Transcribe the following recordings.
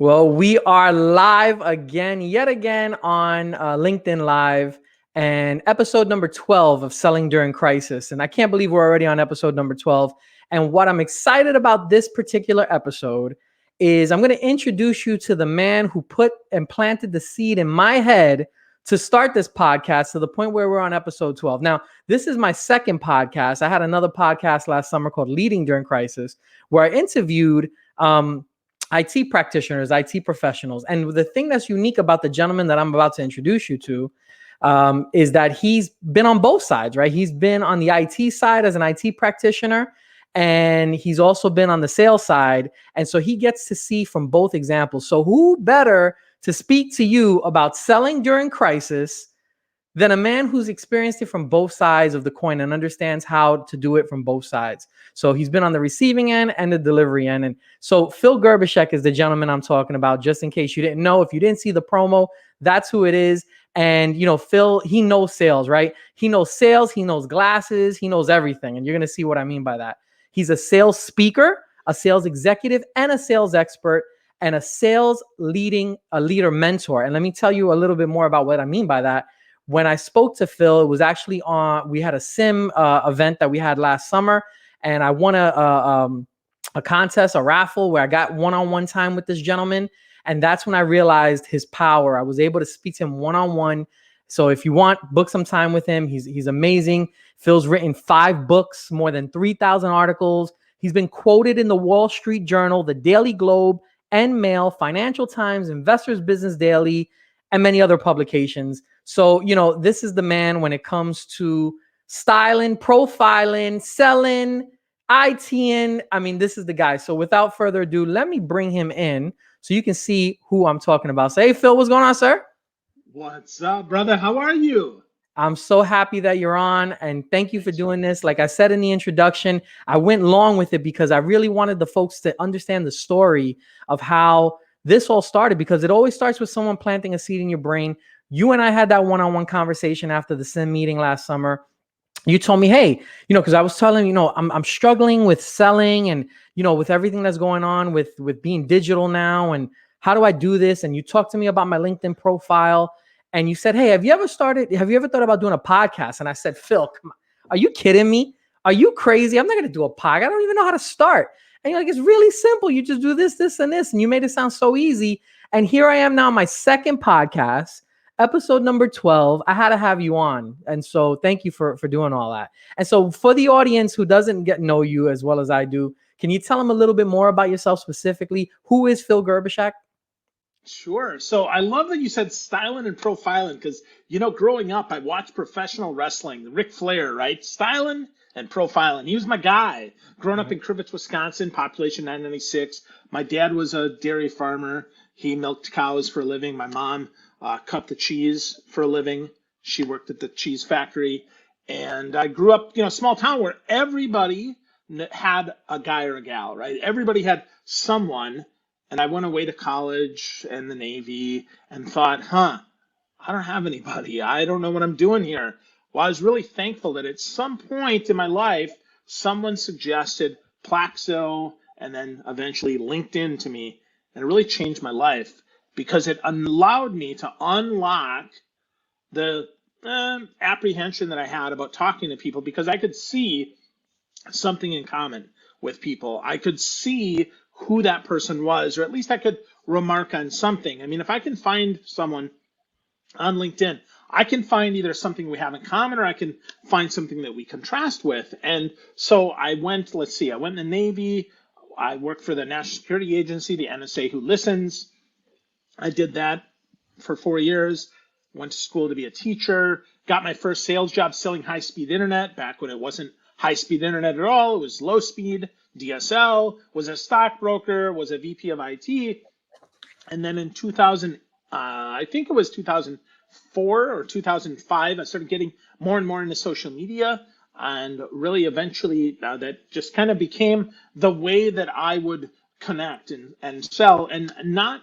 Well, we are live again, yet again on LinkedIn Live and episode number 12 of Selling During Crisis. And I can't believe we're already on episode number 12. And what I'm excited about this particular episode is I'm going to introduce you to the man who put and planted the seed in my head to start this podcast to the point where we're on episode 12. Now, this is my second podcast. I had another podcast last summer called Leading During Crisis, where I interviewed IT practitioners, IT professionals. And the thing that's unique about the gentleman that I'm about to introduce you to is that he's been on both sides, right? He's been on the IT side as an IT practitioner, and he's also been on the sales side. And so he gets to see from both examples. So who better to speak to you about selling during crisis than a man who's experienced it from both sides of the coin and understands how to do it from both sides. So he's been on the receiving end and the delivery end. And so Phil Gerbyshak is the gentleman I'm talking about, just in case you didn't know. If you didn't see the promo, that's who it is. And, you know, Phil, he knows sales, right? He knows sales, he knows glasses, he knows everything. And you're going to see what I mean by that. He's a sales speaker, a sales executive, and a sales expert, and a sales leader mentor. And let me tell you a little bit more about what I mean by that. When I spoke to Phil, it was actually we had a sim event that we had last summer, and I won a contest, a raffle, where I got one-on-one time with this gentleman. And that's when I realized his power. I was able to speak to him one-on-one. So if you want, book some time with him. He's amazing. Phil's written 5 books, more than 3,000 articles. He's been quoted in the Wall Street Journal, the Daily Globe, and Mail, Financial Times, Investors Business Daily, and many other publications. So, you know, this is the man when it comes to styling, profiling, selling, ITing. I mean, this is the guy. So without further ado, let me bring him in so you can see who I'm talking about. So, hey, Phil, what's going on, sir? What's up, brother? How are you? I'm so happy that you're on, and thank you for doing this. Like I said in the introduction, I went long with it because I really wanted the folks to understand the story of how this all started, because it always starts with someone planting a seed in your brain. You and I had that one-on-one conversation after the SIM meeting last summer. You told me, hey, you know, because I was telling you, I'm struggling with selling and, you know, with everything that's going on with being digital now, and how do I do this? And you talked to me about my LinkedIn profile. And you said, hey, have you ever thought about doing a podcast? And I said, Phil, come on, are you kidding me? Are you crazy? I'm not going to do a podcast. I don't even know how to start. And you're like, it's really simple. You just do this, this, and this. And you made it sound so easy. And here I am now, my second podcast, episode number 12. I had to have you on. And so thank you for doing all that. And so for the audience who doesn't know you as well as I do, can you tell them a little bit more about yourself specifically? Who is Phil Gerbyshak? Sure. So I love that you said styling and profiling because, you know, growing up, I watched professional wrestling, Ric Flair, right? Styling and profiling. He was my guy. Growing up in Crivitz, Wisconsin, population 996. My dad was a dairy farmer. He milked cows for a living. My mom cut the cheese for a living. She worked at the cheese factory. And I grew up, you know, small town where everybody had a guy or a gal, right? Everybody had someone. And I went away to college and the Navy and thought, I don't have anybody. I don't know what I'm doing here. Well, I was really thankful that at some point in my life, someone suggested Plaxo and then eventually LinkedIn to me. And it really changed my life because it allowed me to unlock the apprehension that I had about talking to people, because I could see something in common with people. I could see who that person was, or at least I could remark on something. I mean, if I can find someone on LinkedIn, I can find either something we have in common or I can find something that we contrast with. And so I went, I went in the Navy. I worked for the National Security Agency, the NSA Who Listens. I did that for 4 years, went to school to be a teacher, got my first sales job selling high-speed internet back when it wasn't high-speed internet at all. It was low-speed. DSL, was a stockbroker, was a VP of IT. And then in 2000, I think it was 2004 or 2005, I started getting more and more into social media. And really eventually that just kind of became the way that I would connect and sell, and not,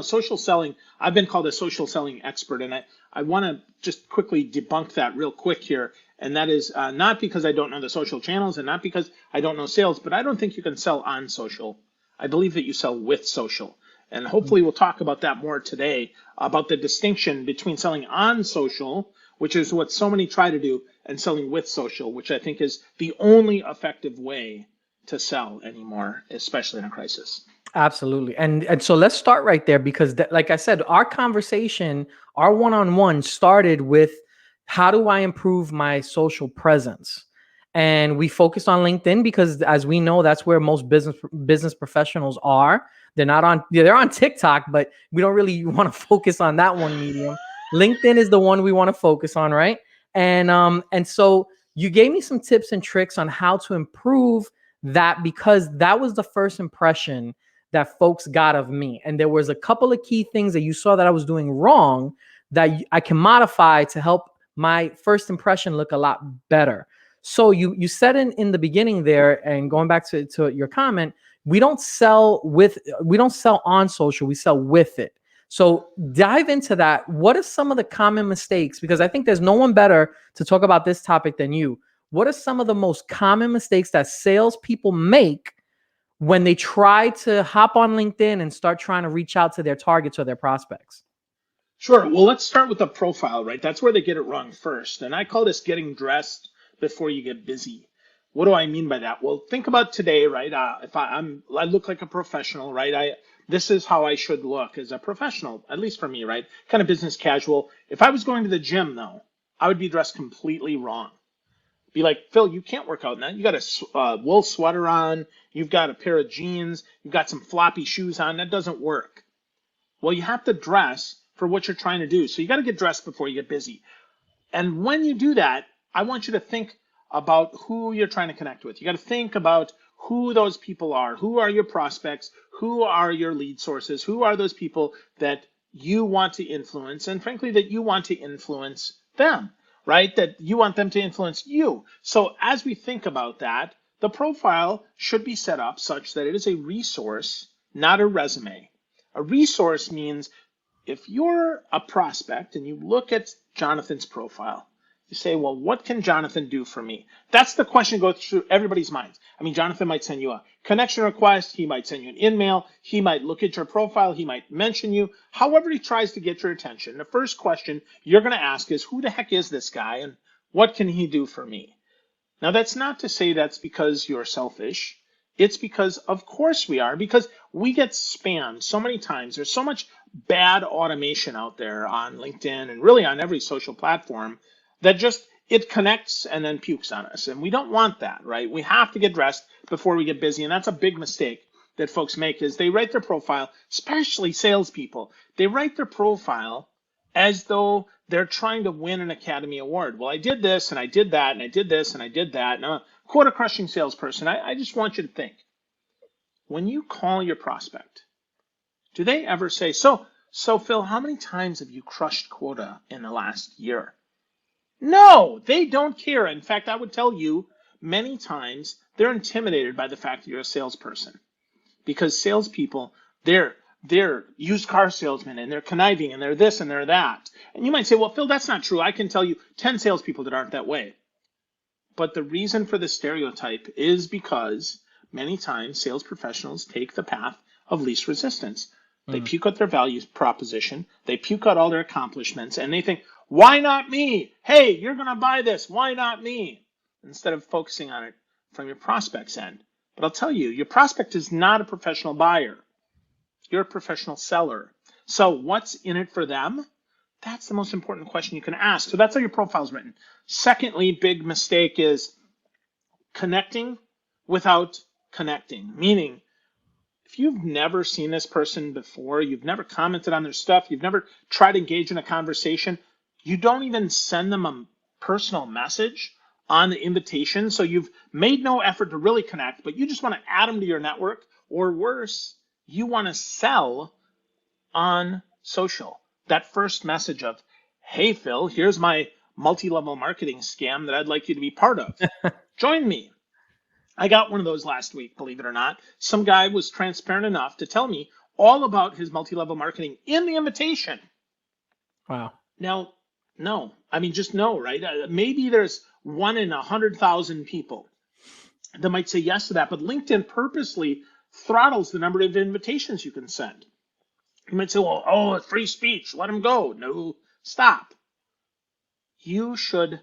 social selling. I've been called a social selling expert, and I want to just quickly debunk that real quick here. And that is not because I don't know the social channels and not because I don't know sales, but I don't think you can sell on social. I believe that you sell with social. And hopefully we'll talk about that more today, about the distinction between selling on social, which is what so many try to do, and selling with social, which I think is the only effective way to sell anymore, especially in a crisis. Absolutely. And so let's start right there because like I said, our conversation, our one-on-one started with how do I improve my social presence? And we focused on LinkedIn because as we know, that's where most business professionals are. They're on TikTok, but we don't really want to focus on that one medium. LinkedIn is the one we want to focus on, right? And so you gave me some tips and tricks on how to improve that because that was the first impression that folks got of me. And there was a couple of key things that you saw that I was doing wrong that I can modify to help my first impression look a lot better. So you said in the beginning there, and going back to your comment, we don't sell on social, we sell with it. So dive into that. What are some of the common mistakes? Because I think there's no one better to talk about this topic than you. What are some of the most common mistakes that salespeople make when they try to hop on LinkedIn and start trying to reach out to their targets or their prospects? Sure. Well, let's start with the profile, right? That's where they get it wrong first. And I call this getting dressed before you get busy. What do I mean by that? Well, think about today, right? If I look like a professional, right? This is how I should look as a professional, at least for me, right? Kind of business casual. If I was going to the gym, though, I would be dressed completely wrong. Be like, Phil, you can't work out in that. You got a wool sweater on. You've got a pair of jeans. You've got some floppy shoes on. That doesn't work. Well, you have to dress for what you're trying to do. So you got to get dressed before you get busy. And when you do that, I want you to think about who you're trying to connect with. You got to think about who those people are. Who are your prospects? Who are your lead sources? Who are those people that you want to influence? And frankly, that you want to influence them, right? That you want them to influence you. So as we think about that, the profile should be set up such that it is a resource, not a resume. A resource means if you're a prospect and you look at Jonathan's profile, you say, well, what can Jonathan do for me? That's the question that goes through everybody's minds. I mean, Jonathan might send you a connection request. He might send you an email. He might look at your profile. He might mention you. However he tries to get your attention, the first question you're going to ask is, who the heck is this guy and what can he do for me? Now, that's not to say that's because you're selfish. It's because, of course we are, because we get spammed so many times. There's so much bad automation out there on LinkedIn and really on every social platform that just it connects and then pukes on us. And we don't want that, right? We have to get dressed before we get busy. And that's a big mistake that folks make is they write their profile, especially salespeople. They write their profile as though they're trying to win an Academy Award. Well, I did this and I did that and I did this and I did that. And I'm a quota-crushing salesperson. I just want you to think, when you call your prospect, do they ever say, so Phil, how many times have you crushed quota in the last year? No, they don't care. In fact, I would tell you many times they're intimidated by the fact that you're a salesperson because salespeople, they're used car salesmen and they're conniving and they're this and they're that. And you might say, well, Phil, that's not true. I can tell you 10 salespeople that aren't that way. But the reason for the stereotype is because many times sales professionals take the path of least resistance. They puke out their value proposition. They puke out all their accomplishments and they think, why not me? Hey, you're going to buy this. Why not me? Instead of focusing on it from your prospect's end. But I'll tell you, your prospect is not a professional buyer. You're a professional seller. So what's in it for them? That's the most important question you can ask. So that's how your profile's written. Secondly, big mistake is connecting without connecting. Meaning, if you've never seen this person before, you've never commented on their stuff, you've never tried to engage in a conversation, you don't even send them a personal message on the invitation. So you've made no effort to really connect, but you just want to add them to your network, or worse, you want to sell on social. That first message of, hey, Phil, here's my multi-level marketing scam that I'd like you to be part of. Join me. I got one of those last week, believe it or not. Some guy was transparent enough to tell me all about his multi-level marketing in the invitation. Wow. Now, no, I mean, just no, right? Maybe there's 1 in 100,000 people that might say yes to that, but LinkedIn purposely throttles the number of invitations you can send. You might say, well, oh, it's free speech. Let them go. No, stop. You should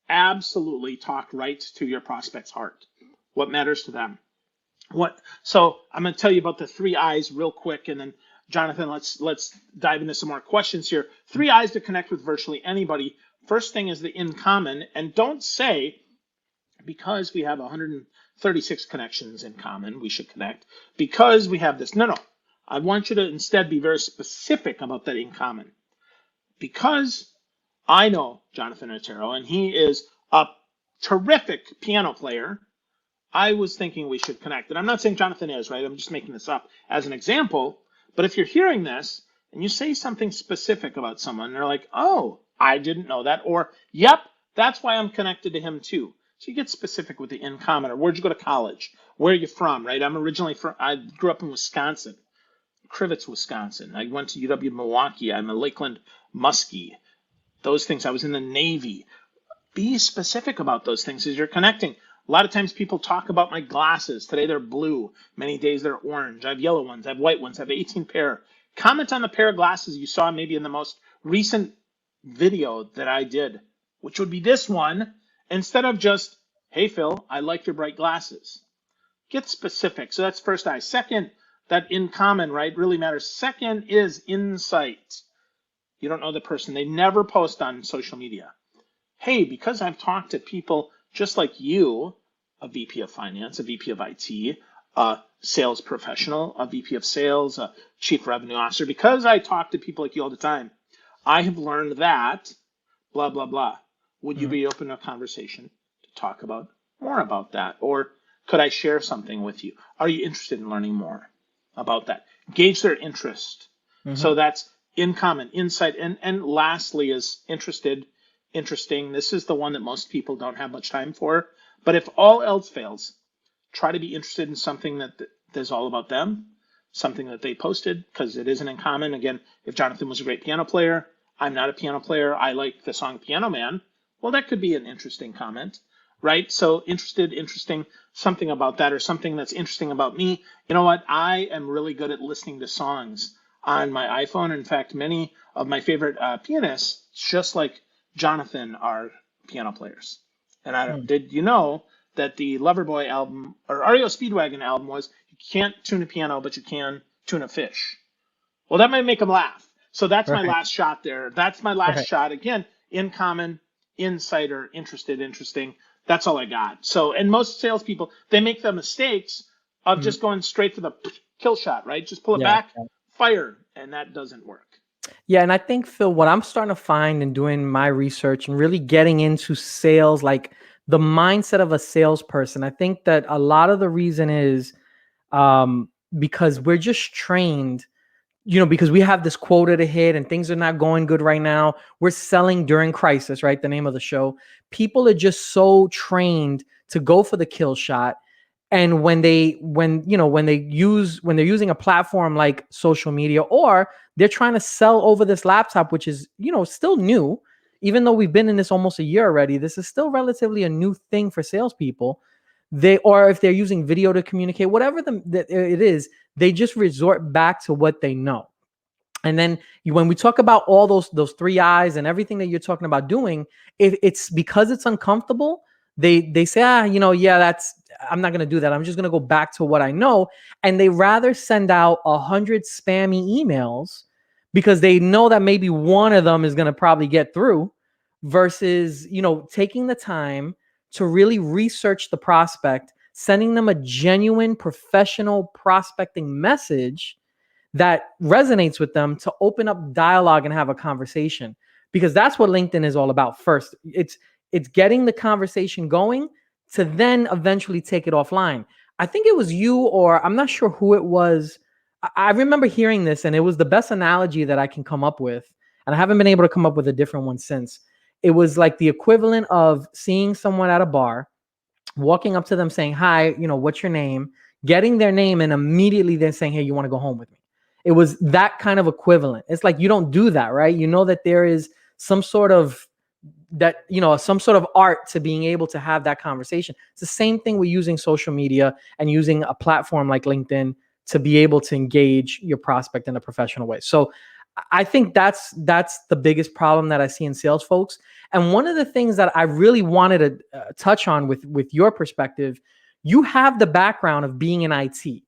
absolutely talk right to your prospect's heart. What matters to them? So I'm going to tell you about the 3 I's real quick, and then Jonathan, let's dive into some more questions here. 3 I's to connect with virtually anybody. First thing is the in common, and don't say because we have 136 connections in common, we should connect because we have this. No. I want you to instead be very specific about that in common. Because I know Jonathan Otero, and he is a terrific piano player, I was thinking we should connect. And I'm not saying Jonathan is, right? I'm just making this up as an example. But if you're hearing this and you say something specific about someone, they're like, oh, I didn't know that. Or, yep, that's why I'm connected to him too. So you get specific with the in common. Or where'd you go to college? Where are you from, right? I grew up in Wisconsin, Crivets, Wisconsin. I went to UW Milwaukee. I'm a Lakeland Muskie. Those things. I was in the Navy. Be specific about those things as you're connecting. A lot of times people talk about my glasses. Today they're blue. Many days they're orange. I have yellow ones. I have white ones. I have 18 pair. Comment on the pair of glasses you saw maybe in the most recent video that I did, which would be this one, instead of just, hey, Phil, I like your bright glasses. Get specific. So that's first I. Second, that in common, right, really matters. Second is insight. You don't know the person. They never post on social media. Hey, because I've talked to people just like you, a VP of finance, a VP of IT, a sales professional, a VP of sales, a chief revenue officer, because I talk to people like you all the time, I have learned that, blah, blah, blah. Would you be open to a conversation to talk about more about that? Or could I share something with you? Are you interested in learning more about that? Gauge their interest. So that's in common, insight. And lastly is interesting. This is the one that most people don't have much time for. But if all else fails, try to be interested in something that is all about them, something that they posted, because it isn't in common. Again, if Jonathan was a great piano player, I'm not a piano player, I like the song Piano Man, well, that could be an interesting comment, right? So interesting, something about that, or something that's interesting about me. You know what? I am really good at listening to songs on my iPhone. In fact, many of my favorite pianists, just like Jonathan, are piano players. And did you know that the Loverboy album or REO Speedwagon album was, you can't tune a piano, but you can tune a fish? Well, that might make them laugh. So that's my last shot there. That's my last shot. Again, in common, insider, interesting. That's all I got. So, and most salespeople, they make the mistakes of just going straight for the kill shot, right? Just pull it back, fire, and that doesn't work. Yeah, and I think, Phil, what I'm starting to find in doing my research and really getting into sales, like the mindset of a salesperson, I think that a lot of the reason is because we're just trained, because we have this quota to hit and things are not going good right now. We're selling during crisis, right? The name of the show. People are just so trained to go for the kill shot. And when they're using a platform like social media, or they're trying to sell over this laptop, which is, still new, even though we've been in this almost a year already, this is still relatively a new thing for salespeople. Or if they're using video to communicate, whatever it is, they just resort back to what they know. And then when we talk about all those 3 I's and everything that you're talking about doing, it's because it's uncomfortable. They say, I'm not going to do that. I'm just going to go back to what I know. And they rather send out 100 spammy emails because they know that maybe one of them is going to probably get through, versus, taking the time to really research the prospect, sending them a genuine professional prospecting message that resonates with them, to open up dialogue and have a conversation. Because that's what LinkedIn is all about. First, it's getting the conversation going to then eventually take it offline. I think it was you, or I'm not sure who it was. I remember hearing this, and it was the best analogy that I can come up with. And I haven't been able to come up with a different one since. It was like the equivalent of seeing someone at a bar, walking up to them saying, hi, what's your name? Getting their name, and immediately then saying, hey, you want to go home with me? It was that kind of equivalent. It's like, you don't do that, right? You know that there is some sort of art to being able to have that conversation. It's the same thing with using social media and using a platform like LinkedIn to be able to engage your prospect in a professional way. So I think that's the biggest problem that I see in sales folks. And one of the things that I really wanted to touch on with your perspective, you have the background of being in IT.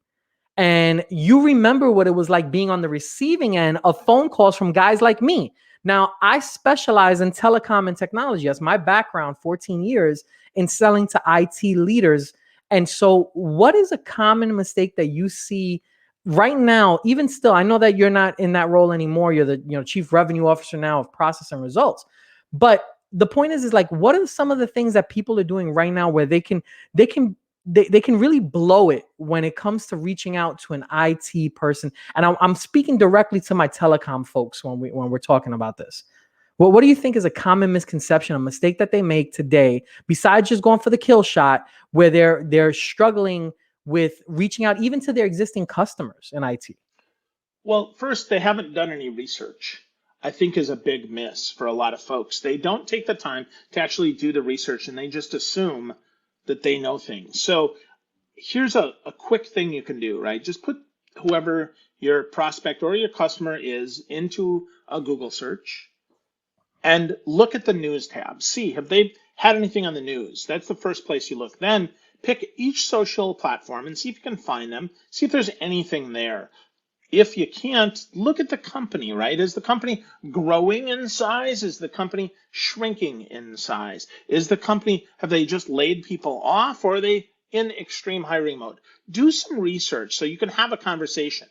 And you remember what it was like being on the receiving end of phone calls from guys like me. Now, I specialize in telecom and technology. That's my background, 14 years in selling to IT leaders. And so what is a common mistake that you see right now, even still? I know that you're not in that role anymore. You're the chief revenue officer now of process and results. But the point is like, what are some of the things that people are doing right now where they can really blow it when it comes to reaching out to an IT person? And I'm speaking directly to my telecom folks when we're talking about this. Well, what do you think is a common misconception, a mistake that they make today, besides just going for the kill shot, where they're struggling with reaching out even to their existing customers in IT? Well, first, they haven't done any research, I think is a big miss for a lot of folks. They don't take the time to actually do the research, and they just assume that they know things. So here's a quick thing you can do, right? Just put whoever your prospect or your customer is into a Google search and look at the news tab. See, have they had anything on the news? That's the first place you look. Then pick each social platform and see if you can find them. See if there's anything there. If you can't, look at the company, right? Is the company growing in size? Is the company shrinking in size? Have they just laid people off, or are they in extreme hiring mode? Do some research so you can have a conversation.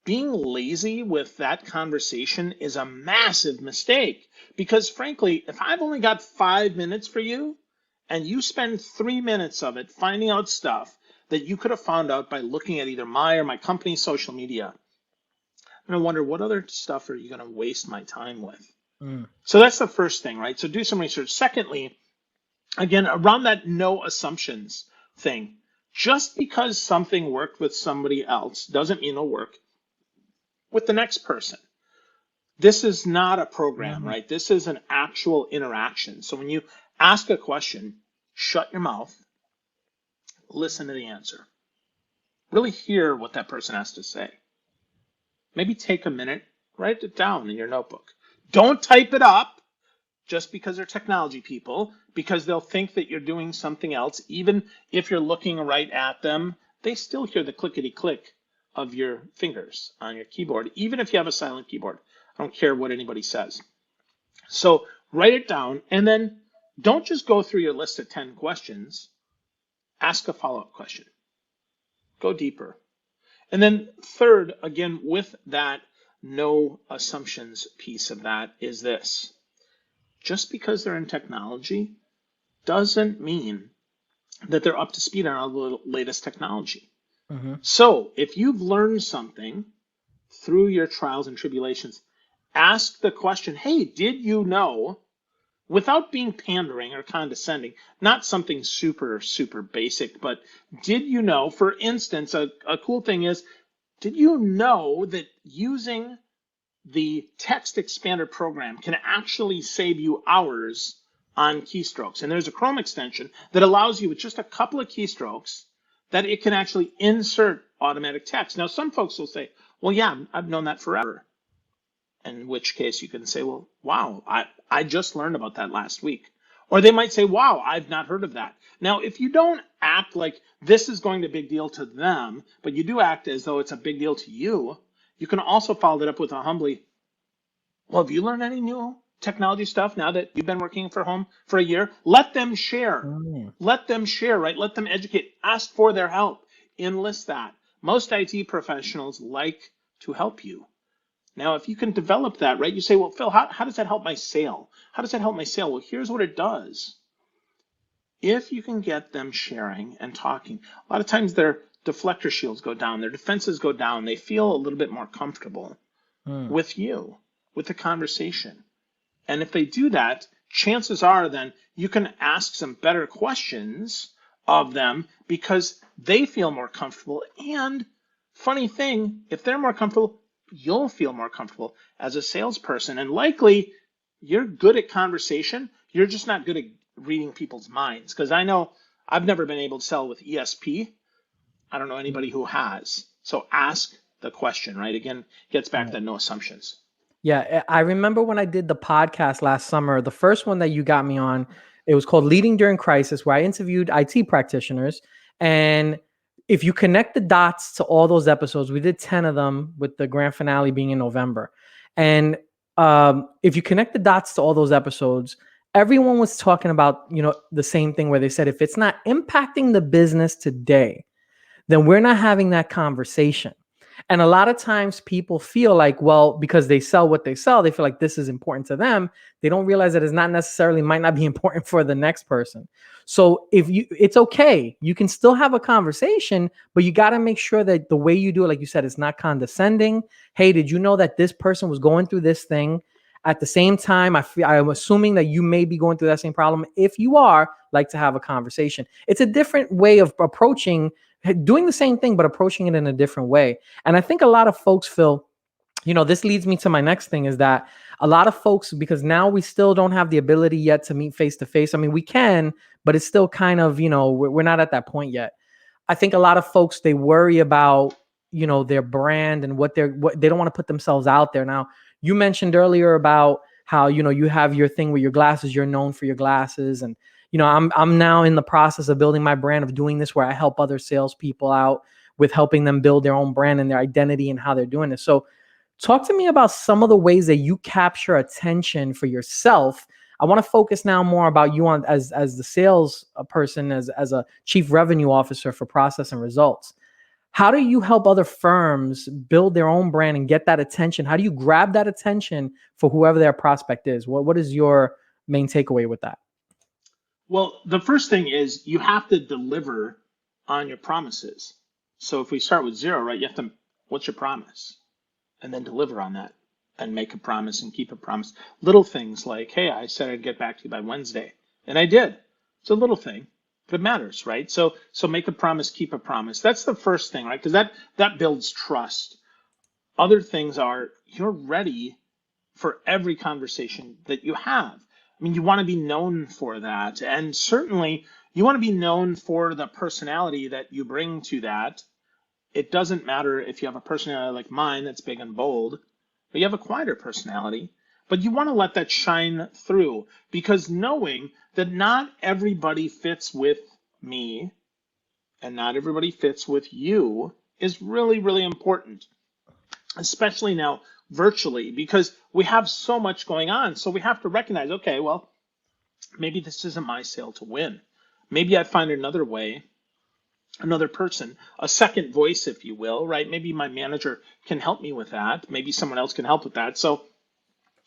Being lazy with that conversation is a massive mistake, because frankly, if I've only got 5 minutes for you and you spend 3 minutes of it finding out stuff that you could have found out by looking at either my or my company's social media, I'm going to wonder, what other stuff are you going to waste my time with? So that's the first thing, right? So do some research. Secondly, again, around that no assumptions thing, just because something worked with somebody else doesn't mean it'll work with the next person. This is not a program, right? This is an actual interaction. So when you ask a question, shut your mouth, listen to the answer. Really hear what that person has to say. Maybe take a minute, write it down in your notebook. Don't type it up just because they're technology people, because they'll think that you're doing something else. Even if you're looking right at them, they still hear the clickety-click of your fingers on your keyboard, even if you have a silent keyboard. I don't care what anybody says. So write it down, and then don't just go through your list of 10 questions. Ask a follow-up question. Go deeper. And then third, again, with that no assumptions piece of that is this. Just because they're in technology doesn't mean that they're up to speed on all the latest technology. So if you've learned something through your trials and tribulations, ask the question, hey, did you know, without being pandering or condescending, not something super, super basic, but did you know, for instance, a cool thing is, did you know that using the text expander program can actually save you hours on keystrokes? And there's a Chrome extension that allows you with just a couple of keystrokes that it can actually insert automatic text. Now, some folks will say, well, yeah, I've known that forever. In which case you can say, well, wow, I just learned about that last week. Or they might say, wow, I've not heard of that. Now, if you don't act like this is going to be a big deal to them, but you do act as though it's a big deal to you, you can also follow that up with a humbly, well, have you learned any new technology stuff now that you've been working from home for a year? Let them share. Let them share, right? Let them educate. Ask for their help. Enlist that. Most IT professionals like to help you. Now, if you can develop that, right, you say, well, Phil, how does that help my sale? How does that help my sale? Well, here's what it does. If you can get them sharing and talking, a lot of times their deflector shields go down, their defenses go down, they feel a little bit more comfortable with you, with the conversation. And if they do that, chances are then you can ask some better questions of them because they feel more comfortable. And funny thing, if they're more comfortable, you'll feel more comfortable as a salesperson. And likely you're good at conversation. You're just not good at reading people's minds. Because I know I've never been able to sell with ESP. I don't know anybody who has. So ask the question, right? Again, gets back Yeah. to no assumptions. Yeah, I remember when I did the podcast last summer, the first one that you got me on, it was called Leading During Crisis, where I interviewed IT practitioners. And if you connect the dots to all those episodes, we did 10 of them with the grand finale being in November. And if you connect the dots to all those episodes, everyone was talking about, the same thing where they said, if it's not impacting the business today, then we're not having that conversation. And a lot of times people feel like, well, because they sell what they sell, they feel like this is important to them. They don't realize that it's not necessarily might not be important for the next person. So it's okay. You can still have a conversation, but you got to make sure that the way you do it, like you said, it's not condescending. Hey, did you know that this person was going through this thing? At the same time, I'm assuming that you may be going through that same problem. If you are, like to have a conversation. It's a different way of approaching doing the same thing, but approaching it in a different way. And I think a lot of folks feel, this leads me to my next thing is that a lot of folks, because now we still don't have the ability yet to meet face to face. I mean, we can, but it's still kind of, we're not at that point yet. I think a lot of folks, they worry about, their brand and what they don't want to put themselves out there. Now, you mentioned earlier about how, you have your thing with your glasses, you're known for your glasses. And, I'm now in the process of building my brand of doing this where I help other salespeople out with helping them build their own brand and their identity and how they're doing it. So talk to me about some of the ways that you capture attention for yourself. I want to focus now more about you on as the sales person, as a chief revenue officer for process and results. How do you help other firms build their own brand and get that attention? How do you grab that attention for whoever their prospect is? What is your main takeaway with that? Well, the first thing is you have to deliver on your promises. So if we start with zero, right, you have to, what's your promise? And then deliver on that and make a promise and keep a promise. Little things like, hey, I said I'd get back to you by Wednesday, and I did. It's a little thing, but it matters, right? So make a promise, keep a promise. That's the first thing, right? Because that builds trust. Other things are you're ready for every conversation that you have. I mean, you want to be known for that. And certainly you want to be known for the personality that you bring to that. It doesn't matter if you have a personality like mine that's big and bold, but you have a quieter personality. But you want to let that shine through, because knowing that not everybody fits with me and not everybody fits with you is really, really important, especially now virtually, because we have so much going on. So we have to recognize, okay, well, maybe this isn't my sale to win. Maybe I find another way, another person, a second voice, if you will, right? Maybe my manager can help me with that. Maybe someone else can help with that. So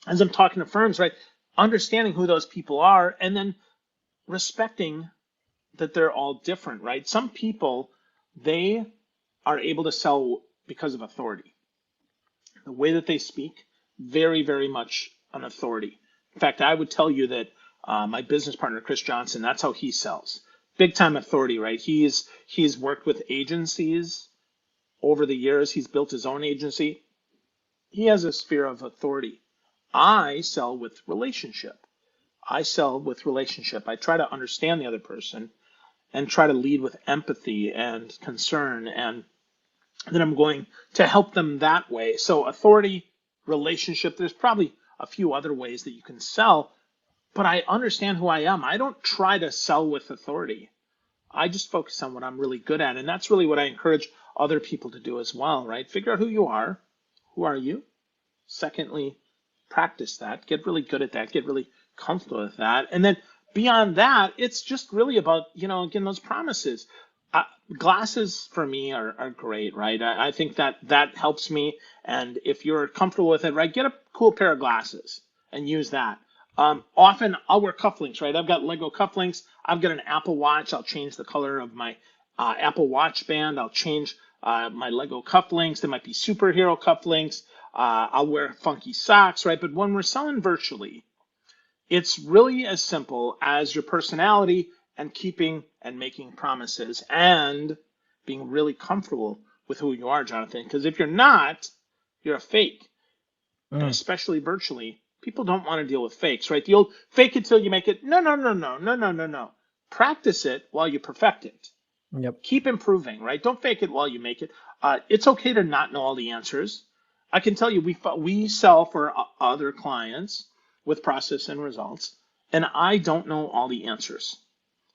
as I'm talking to firms, right, understanding who those people are and then respecting that they're all different, right? Some people, they are able to sell because of authority. The way that they speak, very, very much an authority. In fact, I would tell you that my business partner, Chris Johnson, that's how he sells. Big time authority, right? He's worked with agencies over the years. He's built his own agency. He has a sphere of authority. I sell with relationship. I try to understand the other person and try to lead with empathy and concern, and then I'm going to help them that way. So authority, relationship, there's probably a few other ways that you can sell, but I understand who I am. I don't try to sell with authority. I just focus on what I'm really good at. And that's really what I encourage other people to do as well, right? Figure out who you are. Who are you? Secondly, practice that. Get really good at that. Get really comfortable with that. And then beyond that, it's just really about, again, those promises. Glasses for me are great, right? I think that helps me. And if you're comfortable with it, right, get a cool pair of glasses and use that. Often I'll wear cufflinks, right? I've got Lego cufflinks. I've got an Apple Watch. I'll change the color of my Apple Watch band. I'll change my Lego cufflinks. There might be superhero cufflinks. I'll wear funky socks, right? But when we're selling virtually, it's really as simple as your personality and keeping and making promises and being really comfortable with who you are, Jonathan. Because if you're not, you're a fake. And especially virtually, people don't want to deal with fakes, right? The old fake it till you make it. No. Practice it while you perfect it. Yep. Keep improving, right? Don't fake it while you make it. It's okay to not know all the answers. I can tell you, we sell for other clients with process and results, and I don't know all the answers.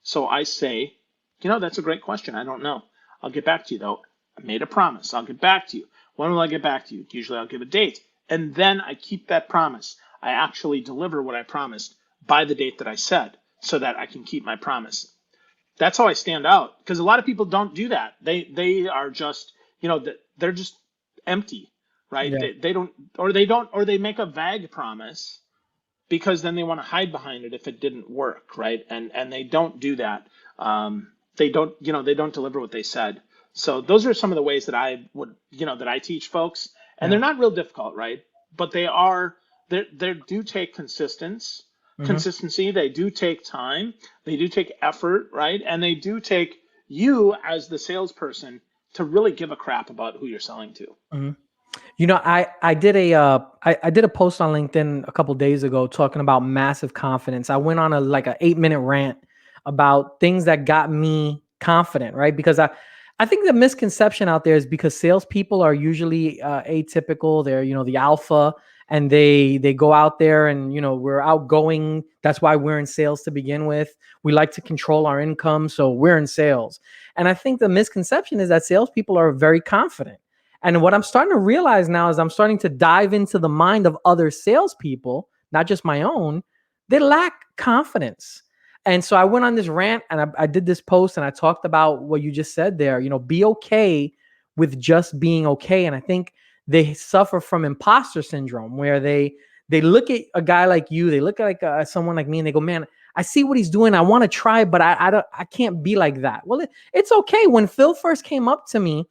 So I say, that's a great question. I don't know. I'll get back to you though. I made a promise. I'll get back to you. When will I get back to you? Usually I'll give a date. And then I keep that promise. I actually deliver what I promised by the date that I said so that I can keep my promise. That's how I stand out, because a lot of people don't do that. They are just, they're just empty, right? Yeah. Or they make a vague promise because then they want to hide behind it if it didn't work, right? And they don't do that. They don't deliver what they said. So those are some of the ways that I would, that I teach folks, and Yeah. they're not real difficult, right? But they do take consistency. They do take time. They do take effort, right? And they do take you as the salesperson to really give a crap about who you're selling to. Mhm. I did I did a post on LinkedIn a couple days ago talking about massive confidence. I went on like a 8-minute rant about things that got me confident, right? Because I think the misconception out there is because salespeople are usually atypical. They're, the alpha, and they go out there and, we're outgoing. That's why we're in sales to begin with. We like to control our income, so we're in sales. And I think the misconception is that salespeople are very confident. And what I'm starting to realize now is I'm starting to dive into the mind of other salespeople, not just my own. They lack confidence. And so I went on this rant and I did this post and I talked about what you just said there. Be okay with just being okay. And I think they suffer from imposter syndrome, where they look at a guy like you, they look at like someone like me, and they go, "Man, I see what he's doing. I want to try, but I can't be like that." Well, it's okay. When Phil first came up to me,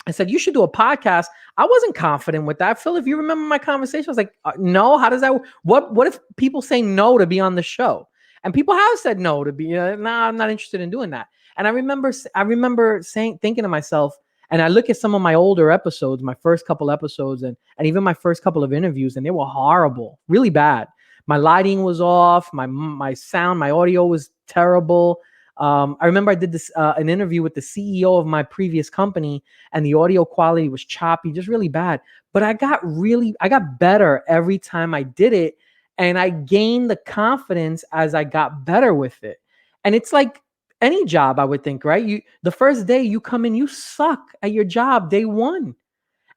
I said, "You should do a podcast." I wasn't confident with that. Phil, if you remember my conversation, I was like, "No, how does that, what if people say no to be on the show?" And people have said no to be, nah, I'm not interested in doing that. And I remember thinking to myself, and I look at some of my older episodes, my first couple episodes, and even my first couple of interviews, and they were horrible, really bad. My lighting was off, my sound, my audio was terrible. I remember I did an interview with the CEO of my previous company, and the audio quality was choppy, just really bad. But I got better every time I did it, and I gained the confidence as I got better with it. And it's like any job, I would think, right? The first day you come in, you suck at your job day one.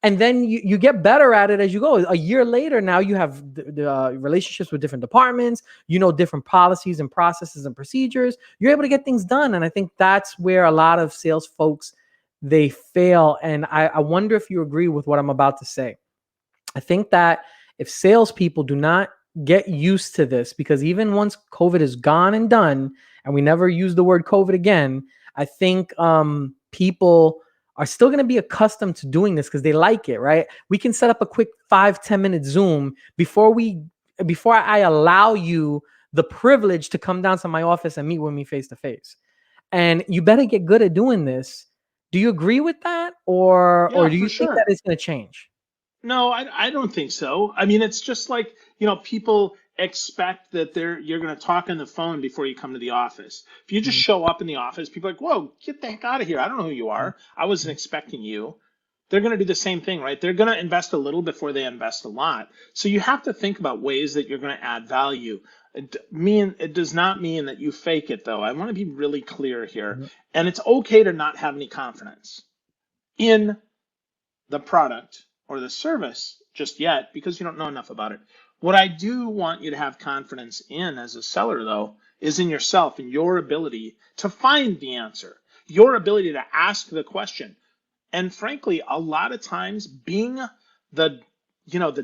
And then you get better at it as you go. A year later, now you have the relationships with different departments, different policies and processes and procedures. You're able to get things done. And I think that's where a lot of sales folks, they fail. And I wonder if you agree with what I'm about to say. I think that if salespeople do not get used to this, because even once COVID is gone and done, and we never use the word COVID again, I think people are still going to be accustomed to doing this because they like it, right? We can set up a quick 5-10 minute Zoom before I allow you the privilege to come down to my office and meet with me face to face. And you better get good at doing this. Do you agree with that? Or Yeah, do for you think that sure. it's going to change? No, I don't think so. I mean, it's just like, people expect that you're going to talk on the phone before you come to the office. If you just Mhm. show up in the office, people are like, whoa, get the heck out of here. I don't know who you are. I wasn't expecting you. They're going to do the same thing, right? They're going to invest a little before they invest a lot. So you have to think about ways that you're going to add value. It does not mean that you fake it, though. I want to be really clear here. Mhm. And it's okay to not have any confidence in the product or the service just yet because you don't know enough about it. What I do want you to have confidence in as a seller, though, is in yourself and your ability to find the answer, your ability to ask the question. And frankly, a lot of times being the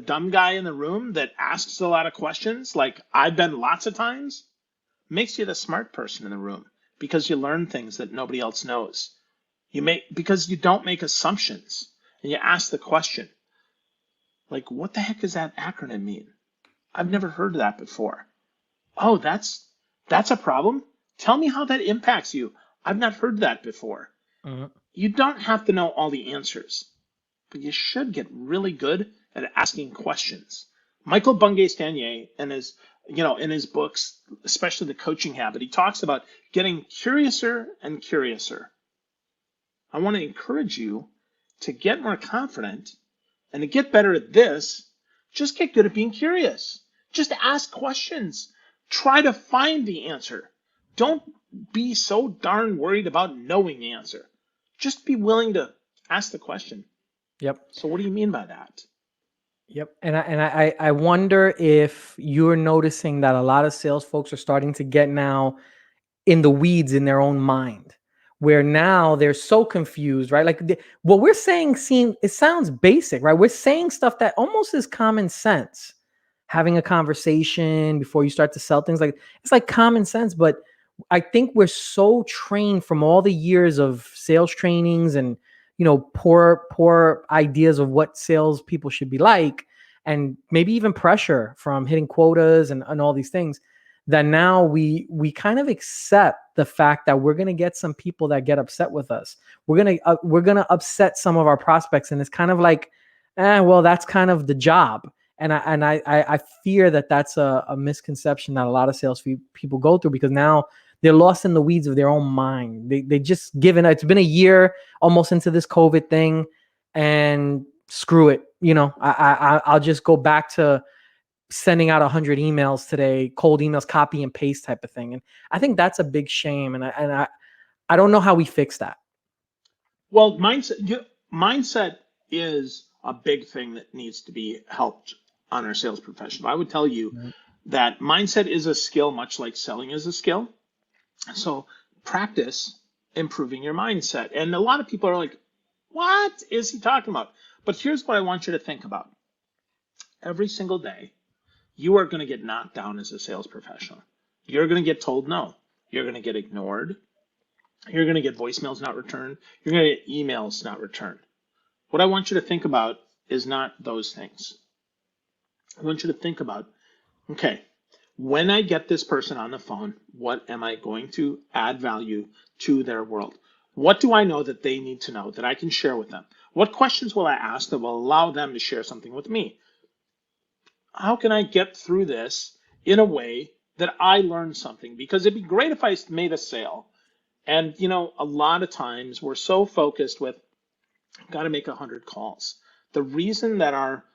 dumb guy in the room that asks a lot of questions, like I've been lots of times, makes you the smart person in the room because you learn things that nobody else knows. Because you don't make assumptions and you ask the question, like, what the heck does that acronym mean? I've never heard of that before. Oh, that's a problem. Tell me how that impacts you. I've not heard that before. Mhm. You don't have to know all the answers, but you should get really good at asking questions. Michael Bungay Stanier in his books, especially The Coaching Habit, he talks about getting curiouser and curiouser. I want to encourage you to get more confident and to get better at this, just get good at being curious. Just ask questions. Try to find the answer. Don't be so darn worried about knowing the answer. Just be willing to ask the question. Yep. So what do you mean by that? Yep. And I wonder if you're noticing that a lot of sales folks are starting to get now in the weeds in their own mind, where now they're so confused, right? Like what we're saying it sounds basic, right? We're saying stuff that almost is common sense. Having a conversation before you start to sell things, like it's like common sense, but I think we're so trained from all the years of sales trainings and poor ideas of what sales people should be like, and maybe even pressure from hitting quotas and all these things, that now we kind of accept the fact that we're going to get some people that get upset with us. We're going to upset some of our prospects, and it's kind of like, well, that's kind of the job. And I fear that that's a misconception that a lot of sales people go through, because now they're lost in the weeds of their own mind. They just given. It's been a year almost into this COVID thing, and screw it. I'll just go back to sending out 100 emails today, cold emails, copy and paste type of thing. And I think that's a big shame. And I don't know how we fix that. Well, mindset is a big thing that needs to be helped on our sales profession. I would tell you that mindset is a skill, much like selling is a skill. So practice improving your mindset. And a lot of people are like, what is he talking about? But here's what I want you to think about. Every single day, you are going to get knocked down as a sales professional. You're going to get told no. You're going to get ignored. You're going to get voicemails not returned. You're going to get emails not returned. What I want you to think about is not those things. I want you to think about, okay, when I get this person on the phone, what am I going to add value to their world? What do I know that they need to know that I can share with them? What questions will I ask that will allow them to share something with me? How can I get through this in a way that I learn something? Because it'd be great if I made a sale. And, a lot of times we're so focused with, got to make 100 calls. The reason that our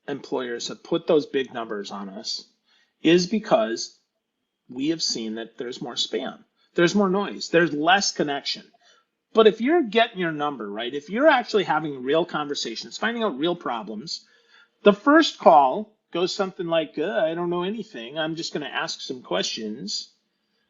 employers have put those big numbers on us is because we have seen that there's more spam, there's more noise, there's less connection. But if you're getting your number right, if you're actually having real conversations, finding out real problems, the first call goes something like, I don't know anything, I'm just going to ask some questions.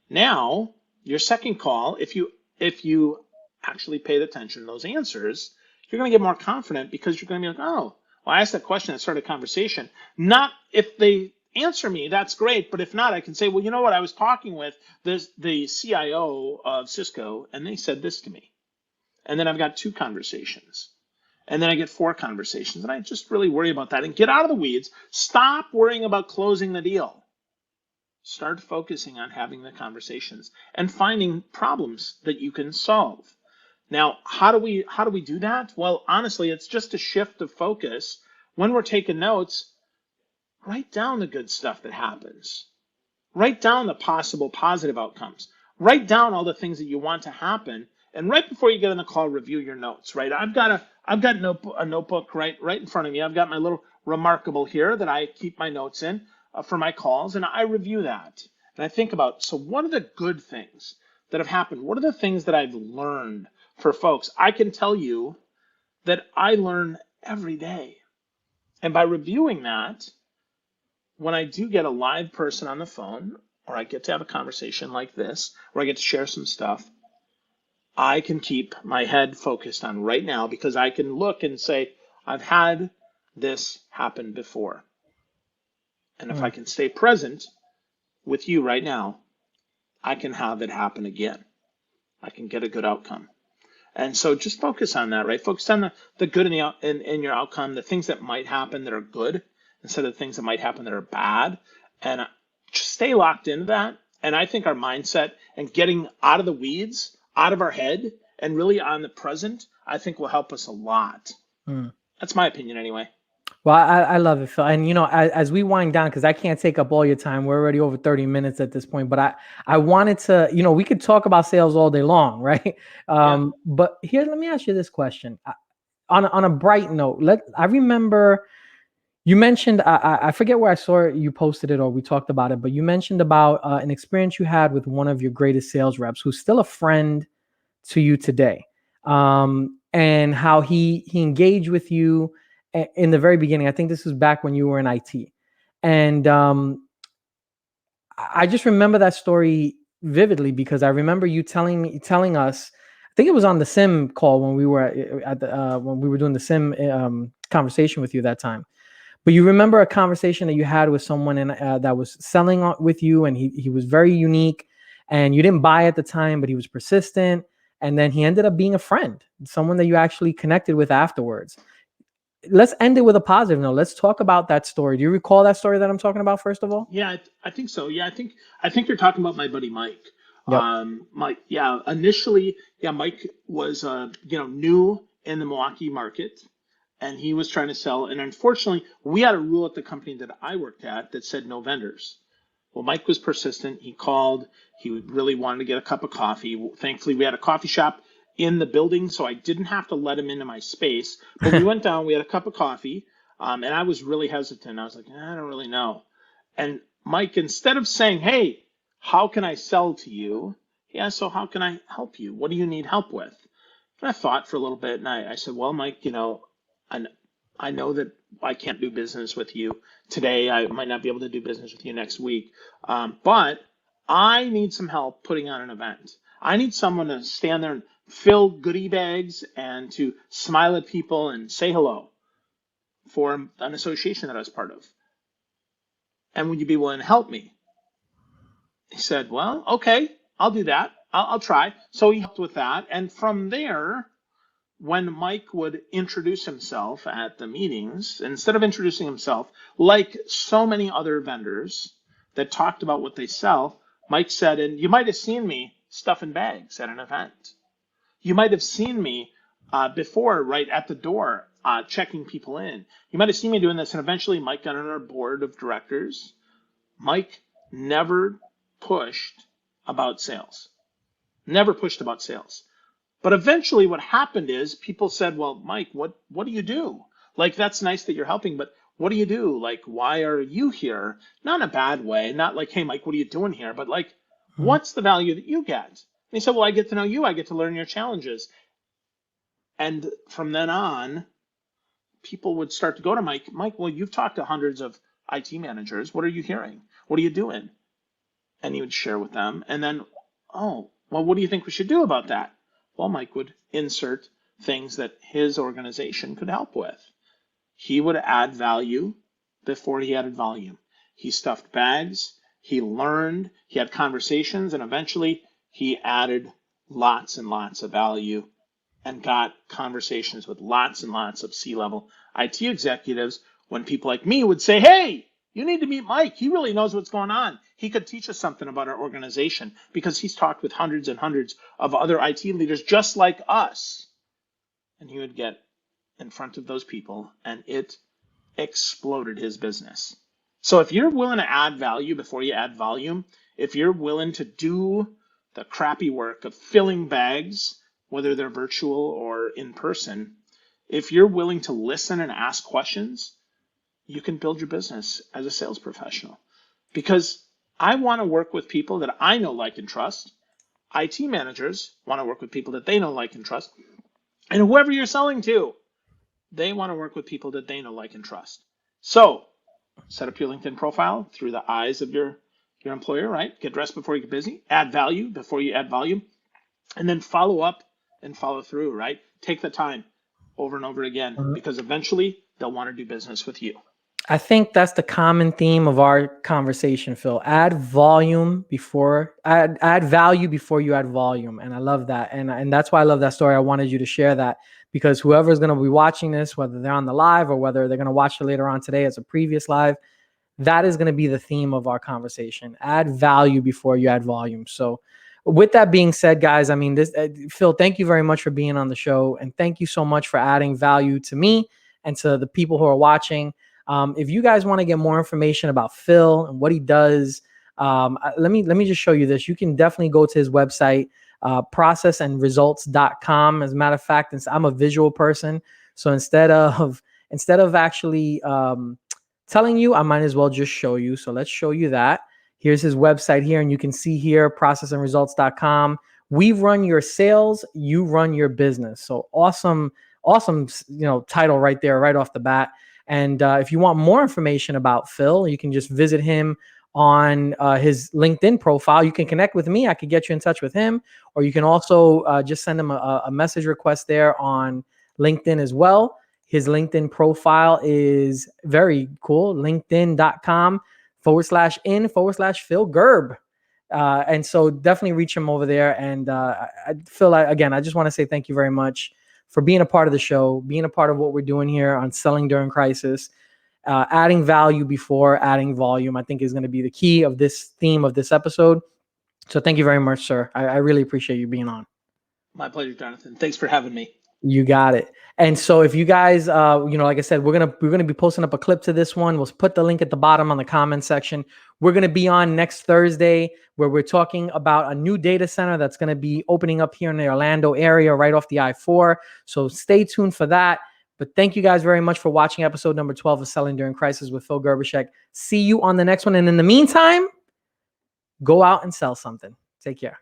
Now, your second call, if you actually paid attention to those answers, you're going to get more confident, because you're going to be like, oh, well, I asked that question and started a conversation. Not if they answer me, that's great. But if not, I can say, well, you know what? I was talking with the CIO of Cisco, and they said this to me. And then I've got 2 conversations. And then I get 4 conversations. And I just really worry about that. And get out of the weeds. Stop worrying about closing the deal. Start focusing on having the conversations and finding problems that you can solve. Now, how do we do that? Well, honestly, it's just a shift of focus. When we're taking notes, write down the good stuff that happens. Write down the possible positive outcomes. Write down all the things that you want to happen. And right before you get on the call, review your notes, right? I've got a notebook right in front of me. I've got my little Remarkable here that I keep my notes in for my calls, and I review that. And I think about, so what are the good things that have happened? What are the things that I've learned for folks? I can tell you that I learn every day. And by reviewing that, when I do get a live person on the phone, or I get to have a conversation like this, or I get to share some stuff, I can keep my head focused on right now, because I can look and say, I've had this happen before. And if I can stay present with you right now, I can have it happen again. I can get a good outcome. And so just focus on that, right? Focus on the good in your outcome, the things that might happen that are good instead of the things that might happen that are bad. And just stay locked into that. And I think our mindset and getting out of the weeds, out of our head, and really on the present, I think will help us a lot. That's my opinion anyway. Well, I love it, Phil. And, as we wind down, because I can't take up all your time, we're already over 30 minutes at this point, but I wanted to, we could talk about sales all day long, right? But here, let me ask you this question. on a bright note, I remember you mentioned, I forget where I saw it, you posted it or we talked about it, but you mentioned about an experience you had with one of your greatest sales reps who's still a friend to you today, and how he engaged with you in the very beginning. I think this was back when you were in IT, and I just remember that story vividly because I remember you telling us. I think it was on the sim call when we were at the when we were doing the sim conversation with you that time. But you remember a conversation that you had with someone that was selling with you, and he was very unique, and you didn't buy at the time, but he was persistent, and then he ended up being a friend, someone that you actually connected with afterwards. Let's end it with a positive note. Let's talk about that story. Do you recall that story that I'm talking about, first of all? Yeah, I think so. Yeah, I think you're talking about my buddy Mike. Yep. Mike, yeah, initially, yeah, Mike was new in the Milwaukee market, and he was trying to sell. And unfortunately, we had a rule at the company that I worked at that said no vendors. Well, Mike was persistent. He called. He really wanted to get a cup of coffee. Thankfully, we had a coffee shop in the building, so I didn't have to let him into my space. But we went down. We had a cup of coffee, and I was really hesitant. I was like, I don't really know. And Mike, instead of saying, hey, how can I sell to you? Yeah, so how can I help you? What do you need help with? And I thought for a little bit, and I said, well, Mike, I know that I can't do business with you today. I might not be able to do business with you next week. But I need some help putting on an event. I need someone to stand there and fill goodie bags and to smile at people and say hello for an association that I was part of. And would you be willing to help me? He said, well, okay, I'll do that. I'll try. So he helped with that. And from there, when Mike would introduce himself at the meetings, instead of introducing himself, like so many other vendors that talked about what they sell, Mike said, and you might have seen me stuffing bags at an event. You might have seen me before, right at the door, checking people in. You might have seen me doing this, and eventually Mike got on our board of directors. Mike never pushed about sales. Never pushed about sales. But eventually what happened is people said, well, Mike, what do you do? Like, that's nice that you're helping, but what do you do? Like, why are you here? Not in a bad way. Not like, hey, Mike, what are you doing here? But like, what's the value that you get? And he said, well, I get to know you. I get to learn your challenges. And from then on, people would start to go to Mike, well, you've talked to hundreds of IT managers. What are you hearing? What are you doing? And he would share with them. And then, oh, well, what do you think we should do about that? Well, Mike would insert things that his organization could help with. He would add value before he added volume. He stuffed bags, he learned, he had conversations, and eventually he added lots and lots of value and got conversations with lots and lots of C-level IT executives when people like me would say, hey, you need to meet Mike. He really knows what's going on. He could teach us something about our organization because he's talked with hundreds and hundreds of other IT leaders just like us. And he would get in front of those people, and it exploded his business. So if you're willing to add value before you add volume, if you're willing to do the crappy work of filling bags, whether they're virtual or in person, if you're willing to listen and ask questions, you can build your business as a sales professional. Because I want to work with people that I know, like, and trust. IT managers want to work with people that they know, like, and trust. And whoever you're selling to, they want to work with people that they know, like, and trust. So set up your LinkedIn profile through the eyes of your employer, right? Get dressed before you get busy. Add value before you add volume. And then follow up and follow through, right? Take the time over and over again, because eventually they'll want to do business with you. I think that's the common theme of our conversation, Phil. Add value before you add volume. And I love that. And that's why I love that story. I wanted you to share that, because whoever is going to be watching this, whether they're on the live or whether they're going to watch it later on today as a previous live, that is going to be the theme of our conversation. Add value before you add volume. So with that being said, guys, I mean, Phil, thank you very much for being on the show. And thank you so much for adding value to me and to the people who are watching. If you guys want to get more information about Phil and what he does, let me just show you this. You can definitely go to his website, processandresults.com. As a matter of fact, I'm a visual person, So instead of actually telling you, I might as well just show you. So let's show you that. Here's his website here, and you can see here, processandresults.com. We run your sales, you run your business. So awesome, title right there, right off the bat. And if you want more information about Phil, you can just visit him on his LinkedIn profile. You can connect with me. I could get you in touch with him, or you can also just send him a message request there on LinkedIn as well. His LinkedIn profile is very cool. LinkedIn.com/in/Phil Gerb. And so definitely reach him over there. And Phil, again, I just want to say thank you very much for being a part of the show, being a part of what we're doing here on Selling During Crisis. Adding value before adding volume, I think, is going to be the key of this theme of this episode. So thank you very much, sir. I really appreciate you being on. My pleasure, Jonathan. Thanks for having me. You got it. And so if you guys, like I said, we're gonna be posting up a clip to this one. We'll put the link at the bottom on the comment section. We're gonna be on next Thursday, where we're talking about a new data center that's gonna be opening up here in the Orlando area, right off the I-4. So stay tuned for that. But thank you guys very much for watching episode number 12 of Selling During Crisis with Phil Gerbyshak. See you on the next one. And in the meantime, go out and sell something. Take care.